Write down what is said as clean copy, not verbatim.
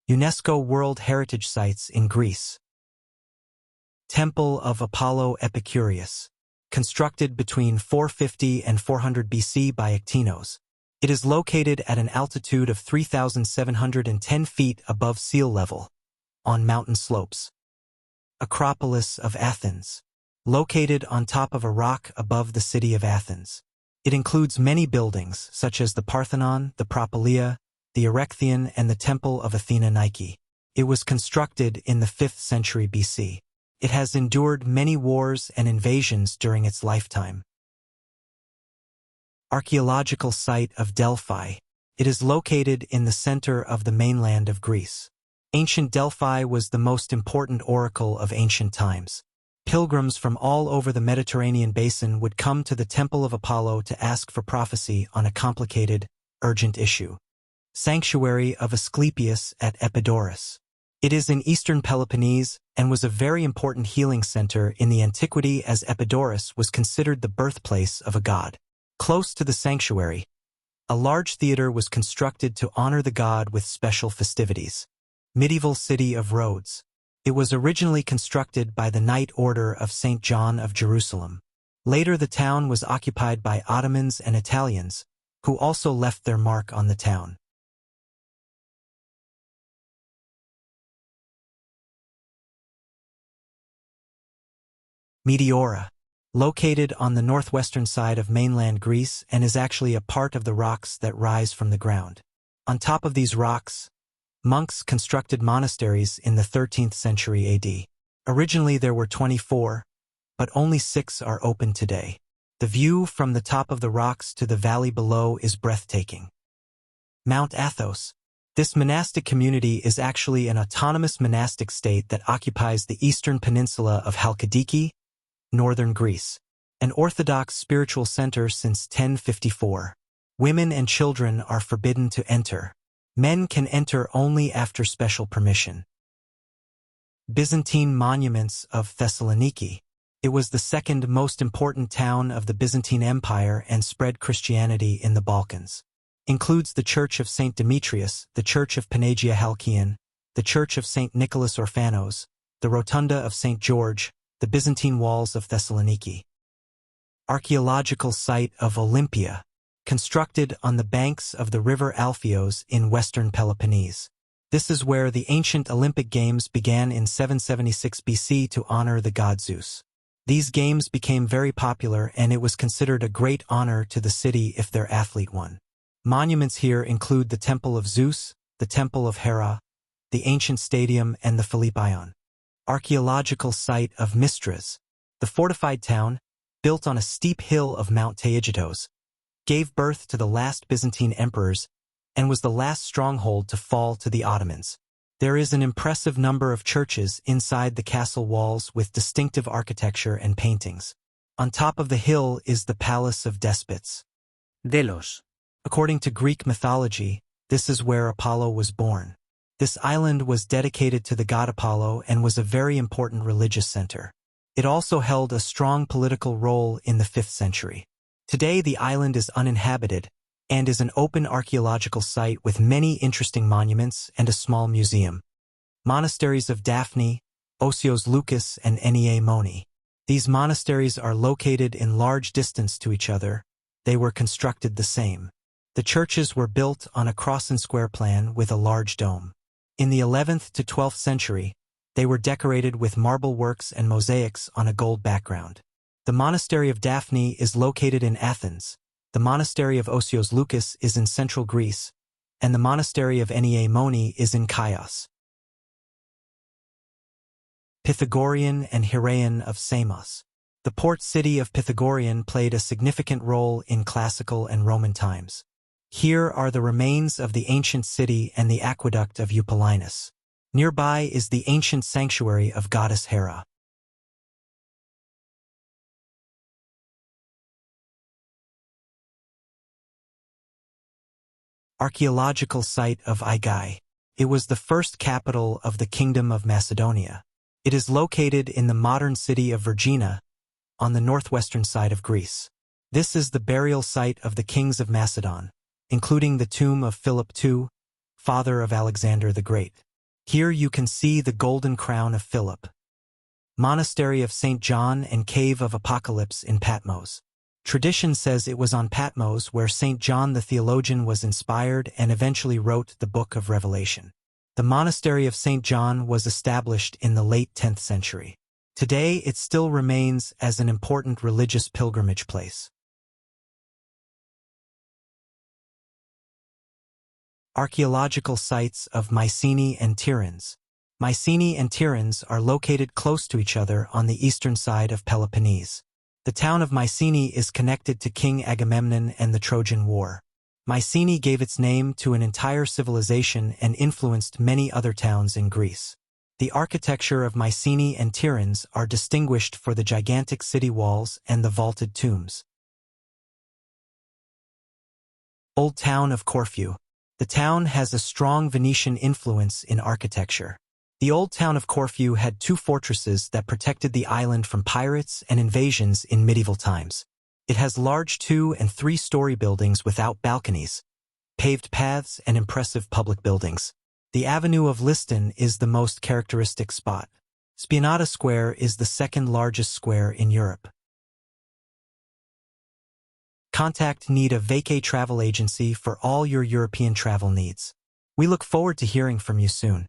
UNESCO World Heritage Sites in Greece. Temple of Apollo Epicurus. Constructed between 450 and 400 BC by Ectinos. It is located at an altitude of 3,710 feet above sea level, on mountain slopes. Acropolis of Athens. Located on top of a rock above the city of Athens. It includes many buildings, such as the Parthenon, the Propylaea, the Erechtheion, and the Temple of Athena Nike. It was constructed in the 5th century BC. It has endured many wars and invasions during its lifetime. Archaeological site of Delphi. It is located in the center of the mainland of Greece. Ancient Delphi was the most important oracle of ancient times. Pilgrims from all over the Mediterranean basin would come to the Temple of Apollo to ask for prophecy on a complicated, urgent issue. Sanctuary of Asclepius at Epidaurus. It is in eastern Peloponnese and was a very important healing center in the antiquity, as Epidaurus was considered the birthplace of a god. Close to the sanctuary, a large theater was constructed to honor the god with special festivities. Medieval city of Rhodes. It was originally constructed by the Knight Order of St. John of Jerusalem. Later the town was occupied by Ottomans and Italians, who also left their mark on the town. Meteora. Located on the northwestern side of mainland Greece and is actually a part of the rocks that rise from the ground. On top of these rocks, monks constructed monasteries in the 13th century AD. Originally there were 24, but only 6 are open today. The view from the top of the rocks to the valley below is breathtaking. Mount Athos. This monastic community is actually an autonomous monastic state that occupies the eastern peninsula of Halkidiki, northern Greece. An Orthodox spiritual center since 1054. Women and children are forbidden to enter. Men can enter only after special permission. Byzantine monuments of Thessaloniki. It was the second most important town of the Byzantine Empire and spread Christianity in the Balkans. Includes the Church of St. Demetrius, the Church of Panagia Halkion, the Church of St. Nicholas Orphanos, the Rotunda of St. George, the Byzantine walls of Thessaloniki. Archaeological site of Olympia. Constructed on the banks of the river Alpheos in western Peloponnese. This is where the ancient Olympic Games began in 776 BC to honor the god Zeus. These games became very popular, and it was considered a great honor to the city if their athlete won. Monuments here include the Temple of Zeus, the Temple of Hera, the ancient stadium, and the Philippion. Archaeological site of Mistras. The fortified town, built on a steep hill of Mount Taygetos, gave birth to the last Byzantine emperors and was the last stronghold to fall to the Ottomans. There is an impressive number of churches inside the castle walls with distinctive architecture and paintings. On top of the hill is the Palace of Despots. Delos. According to Greek mythology, this is where Apollo was born. This island was dedicated to the god Apollo and was a very important religious center. It also held a strong political role in the 5th century. Today the island is uninhabited and is an open archaeological site with many interesting monuments and a small museum. Monasteries of Daphne, Osios Lucas, and Nea Moni. These monasteries are located in large distance to each other. They were constructed the same. The churches were built on a cross and square plan with a large dome. In the 11th to 12th century, they were decorated with marble works and mosaics on a gold background. The monastery of Daphne is located in Athens, the monastery of Osios Lucas is in central Greece, and the monastery of Nea Moni is in Chios. Pythagorean and Heraeon of Samos. The port city of Pythagorean played a significant role in classical and Roman times. Here are the remains of the ancient city and the aqueduct of Eupolinus. Nearby is the ancient sanctuary of goddess Hera. Archaeological site of Aigai. It was the first capital of the Kingdom of Macedonia. It is located in the modern city of Vergina, on the northwestern side of Greece. This is the burial site of the kings of Macedon, including the tomb of Philip II, father of Alexander the Great. Here you can see the Golden Crown of Philip. Monastery of St. John and Cave of Apocalypse in Patmos. Tradition says it was on Patmos where St. John the theologian was inspired and eventually wrote the Book of Revelation. The Monastery of St. John was established in the late 10th century. Today it still remains as an important religious pilgrimage place. Archaeological sites of Mycenae and Tiryns. Mycenae and Tiryns are located close to each other on the eastern side of Peloponnese. The town of Mycenae is connected to King Agamemnon and the Trojan War. Mycenae gave its name to an entire civilization and influenced many other towns in Greece. The architecture of Mycenae and Tiryns are distinguished for the gigantic city walls and the vaulted tombs. Old Town of Corfu. The town has a strong Venetian influence in architecture. The old town of Corfu had two fortresses that protected the island from pirates and invasions in medieval times. It has large 2- and 3-story buildings without balconies, paved paths, and impressive public buildings. The Avenue of Liston is the most characteristic spot. Spianata Square is the second largest square in Europe. Contact Need a Vacay Travel Agency for all your European travel needs. We look forward to hearing from you soon.